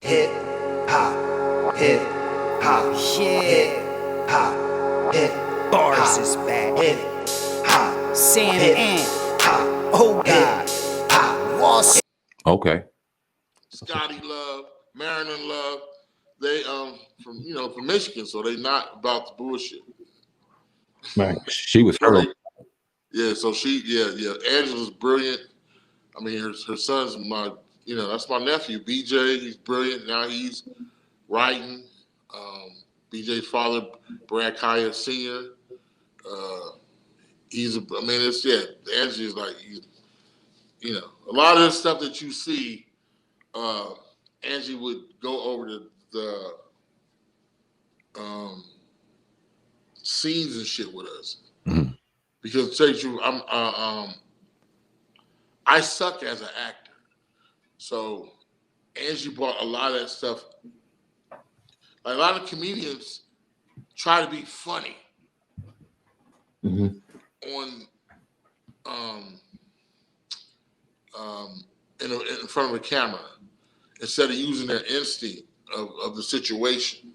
hip hop, hip hop, hip hop, hip Bars is back. hip hop, Sam hip and hop, oh God, hop. Lost. Okay. Scotty Love, Marilyn Love, they from Michigan, so they not about the bullshit. Right. She was So her. so Angela's brilliant. I mean, her son's that's my nephew, BJ. He's brilliant. Now he's writing. BJ's father, Brad Kaya Sr. Angela's like, a lot of this stuff that you see, Angie would go over the scenes and shit with us. Mhm. Because to tell you, the truth, I suck as an actor. So Angie brought a lot of that stuff. Like a lot of comedians try to be funny Mhm. in front of a camera instead of using their instinct of the situation.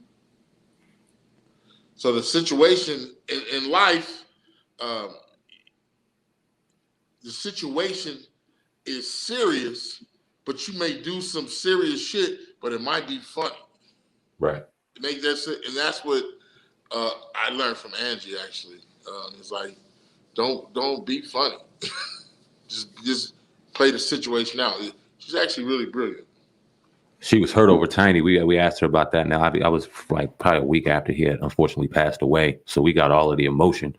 So the situation in life, the situation is serious, but you may do some serious shit, but it might be funny. Right. Make that sense, and that's what I learned from Angie. Actually, it's like don't be funny, just play the situation out. She's actually really brilliant. She was hurt over Tiny. We asked her about that. Now I was like probably a week after he had unfortunately passed away, so we got all of the emotion,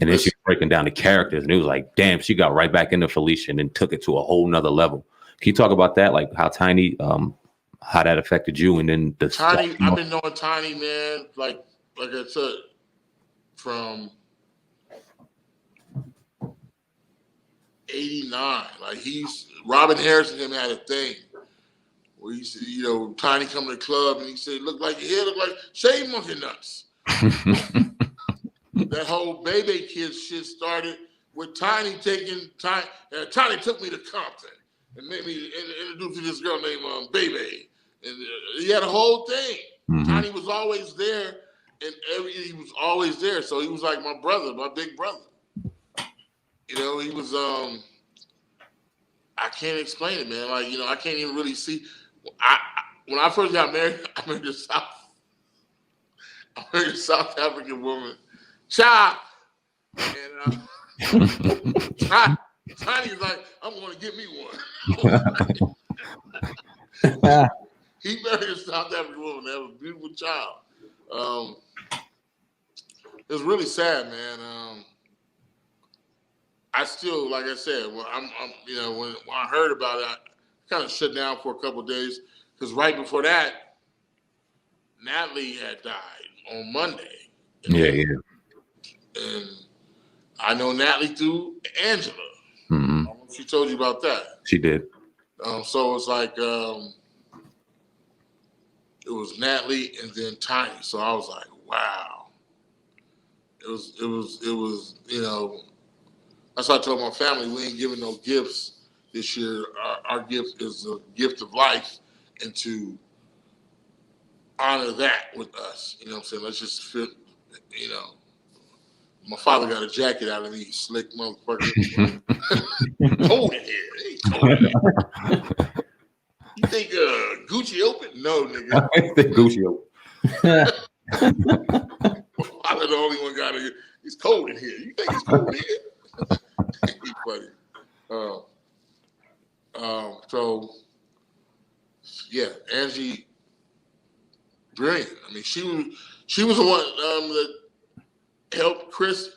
and then she was breaking down the characters, and it was like, damn, she got right back into Felicia and then took it to a whole nother level. Can you talk about that, like how Tiny, how that affected you, and then the Tiny? I've been knowing Tiny, man, like I said, from '89. Like Robin Harris and him had a thing. Where he said, Tiny come to the club and he said, "Look like your hair look like shaved monkey nuts." That whole Bebe Kids shit started with Tiny taking time. Tiny took me to Compton and made me introduce to this girl named Bebe, and he had a whole thing. Mhm. Tiny was always there, and he was always there. So he was like my brother, my big brother. He was. I can't explain it, man. Like I can't even really see. When I first got married, I married a South African woman, Cha, and Tiny's like, "I'm going to get me one." He married a South African woman that have a beautiful child. It was really sad, man. I still, like I said, when I heard about it, I kind of shut down for a couple of days because right before that, Natalie had died on Monday. Yeah. And I know Natalie through Angela. Mm-hmm. She told you about that. She did. So it's like it was Natalie and then Tiny. So I was like, wow. It was. That's why I told my family we ain't giving no gifts this year. Our gift is a gift of life, and to honor that with us. You know what I'm saying? Let's just feel, my father got a jacket out of me, slick motherfucker. Cold in here. It ain't cold in here. You think Gucci open? No, nigga. I think Gucci open. My father the only one got it. It's cold in here. You think it's cold in here? He's funny. So yeah, Angie, brilliant. I mean, she was the one that helped Chris.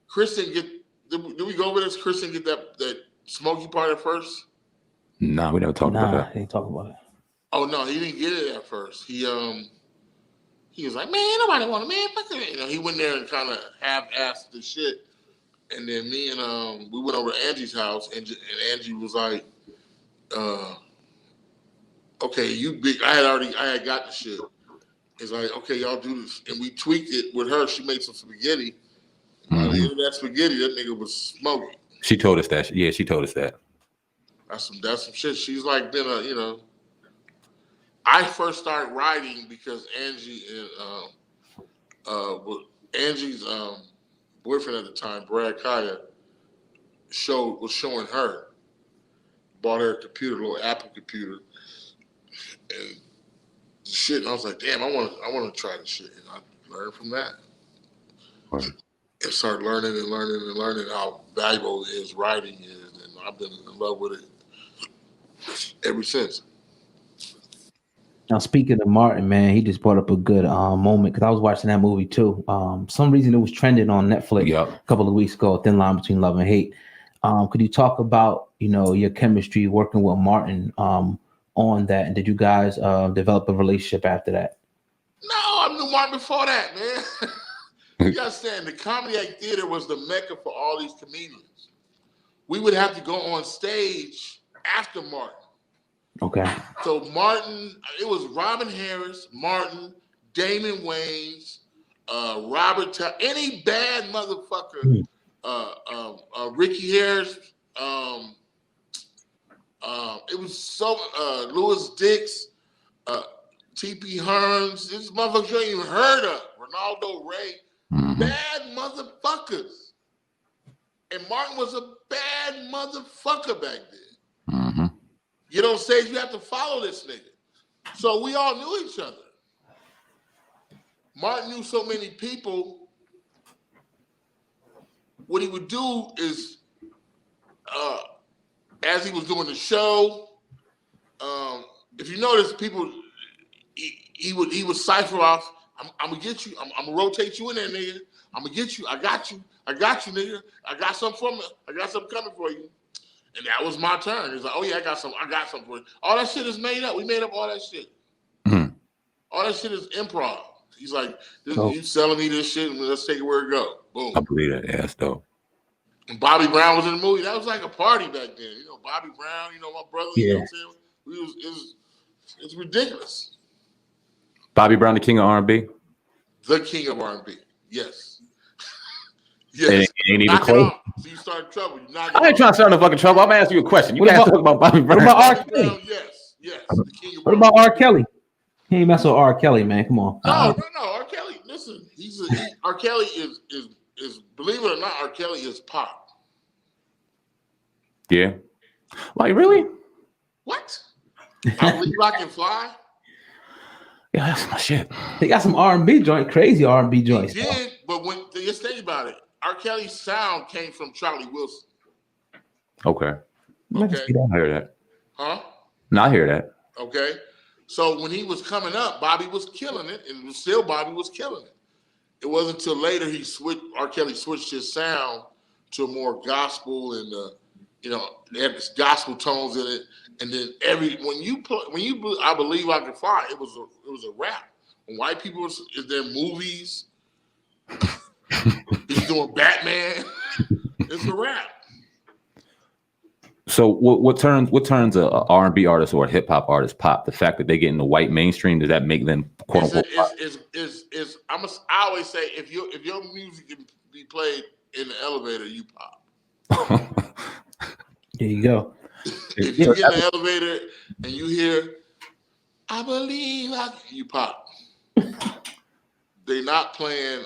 Chris didn't get. Did we go over this? Chris didn't get that smoky part at first. No, we never talked about that. He didn't talk about it. Oh no, he didn't get it at first. He was like, man, nobody want it, man. Fuck it. He went there and kind of half-assed the shit. And then me and we went over to Angie's house, and Angie was like, "Okay, you big." I had got the shit. It's like, okay, y'all do this, and we tweaked it with her. She made some spaghetti. By the end of that spaghetti, that nigga was smoking. She told us that. Yeah, she told us that. That's some shit. She's like been I first started writing because Angie and Angie's boyfriend at the time, Brad Kaya, was showing her, bought her a computer, a little Apple computer, and shit. And I was like, damn, I want to try this shit, and I learned from that. Right. And started learning how valuable his writing is, and I've been in love with it ever since. Now, speaking of Martin, man, he just brought up a good moment because I was watching that movie too. Some reason it was trending on Netflix a couple of weeks ago, Thin Line Between Love and Hate. Could you talk about, your chemistry working with Martin on that? And did you guys develop a relationship after that? No, I knew Martin before that, man. You understand, the Comedy Act Theater was the mecca for all these comedians. We would have to go on stage after Martin. Okay. So Martin, it was Robin Harris, Martin, Damon Wayans, Robert, any bad motherfucker, Ricky Harris, it was so, Louis Dix, T.P. Hearns, this motherfucker you ain't even heard of, Ronaldo Ray, bad motherfuckers. And Martin was a bad motherfucker back then. Mm-hmm. Get on stage, you have to follow this nigga. So we all knew each other. Martin knew so many people. What he would do is, as he was doing the show, if you notice, people, he would cipher off. I'm gonna get you. I'm gonna rotate you in there, nigga. I'm gonna get you. I got you, nigga. I got something coming for you. And that was my turn. It's like, oh yeah, I got something for you. All that shit is made up. We made up all that shit. Mm-hmm. All that shit is improv. He's like, you selling me this shit, and let's take it where it go. Boom. I believe that. Yeah, that's dope. And Bobby Brown was in the movie. That was like a party back then. Bobby Brown, my brother, you know what I'm saying? It's ridiculous. Bobby Brown, the king of R&B? The king of R&B, yes. Yes. It ain't even close. So you start trouble. I ain't trying to start no fucking trouble. I'm asking you a question. You can't talk about Bobby Brown. What about R. Kelly? Yes. The king of what about R. Kelly? He ain't mess with R. Kelly, man. Come on. No. R. Kelly, listen, R. Kelly is believe it or not, R. Kelly is pop. Yeah. Like, really? What? I Believe I Can Fly? Yeah, that's my shit. They got some R&B joint, crazy R&B joints. He did, but just think about it. R. Kelly's sound came from Charlie Wilson. Okay. I hear that. Huh? No, I hear that. Okay. So when he was coming up, Bobby was killing it, and still Bobby was killing it. It wasn't until later R. Kelly switched his sound to more gospel and they had this gospel tones in it. And then I Believe I Can Fly, it was a rap. When white people is their movies, he's doing Batman. It's a rap. So what turns a R&B artist or a hip hop artist pop? The fact that they get in the white mainstream, does that make them quote unquote? I always say if your music can be played in the elevator, you pop. There you go. If you get in the elevator and you hear, I believe you pop. They're not playing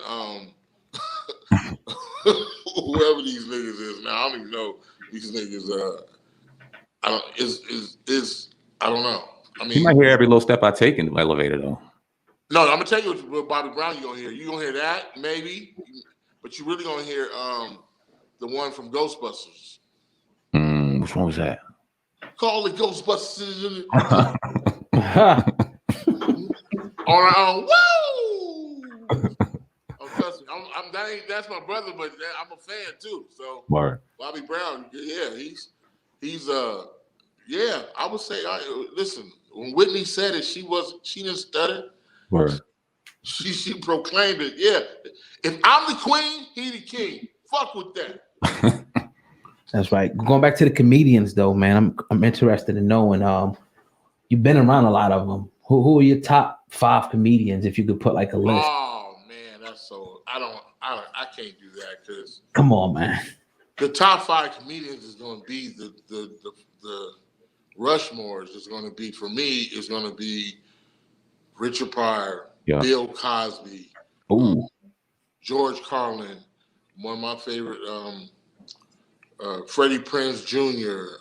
whoever these niggas is now. I don't even know these niggas. I don't know. I mean, you might hear every little step I take in the elevator though. No, I'm gonna tell you what Bobby Brown you're gonna hear. You're gonna hear that maybe, but you're really gonna hear the one from Ghostbusters. Which one was that? Call the Ghostbusters. On our own. Woo! Trust me, that's my brother, but I'm a fan too. So Word. Bobby Brown, yeah, he's I would say, listen, when Whitney said it, she didn't stutter. Word. She proclaimed it. Yeah, if I'm the queen, he the king. Fuck with that. That's right. Going back to the comedians, though, man, I'm interested in knowing. You've been around a lot of them. Who are your top 5 comedians, if you could put like a list? Oh man, that's so. I can't do that because. Come on, man. The top 5 comedians is going to be the Rushmores. Is going to be for me. Is going to be Richard Pryor, Yeah. Bill Cosby, Ooh. George Carlin, one of my favorite, Freddie Prinze Jr.,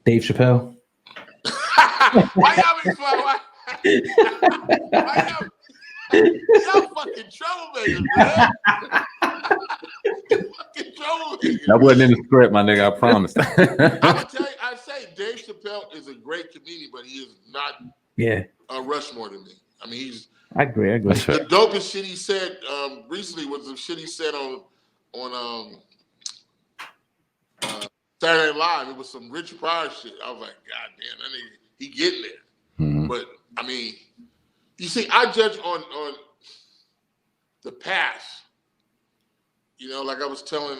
Dave Chappelle. why y'all be fun? Why y'all fucking troublemakers, man? Fucking troublemakers. That wasn't in the script, my nigga. I promise. I would tell you, I'd say Dave Chappelle is a great comedian, but he is not a Rushmore to me. I mean, I agree. The dopest shit he said recently was the shit he said on Saturday Night Live. It was some Richard Pryor shit. I was like, God damn, that nigga, he getting there. Mm-hmm. But I mean, you see, I judge on the past. You know, like I was telling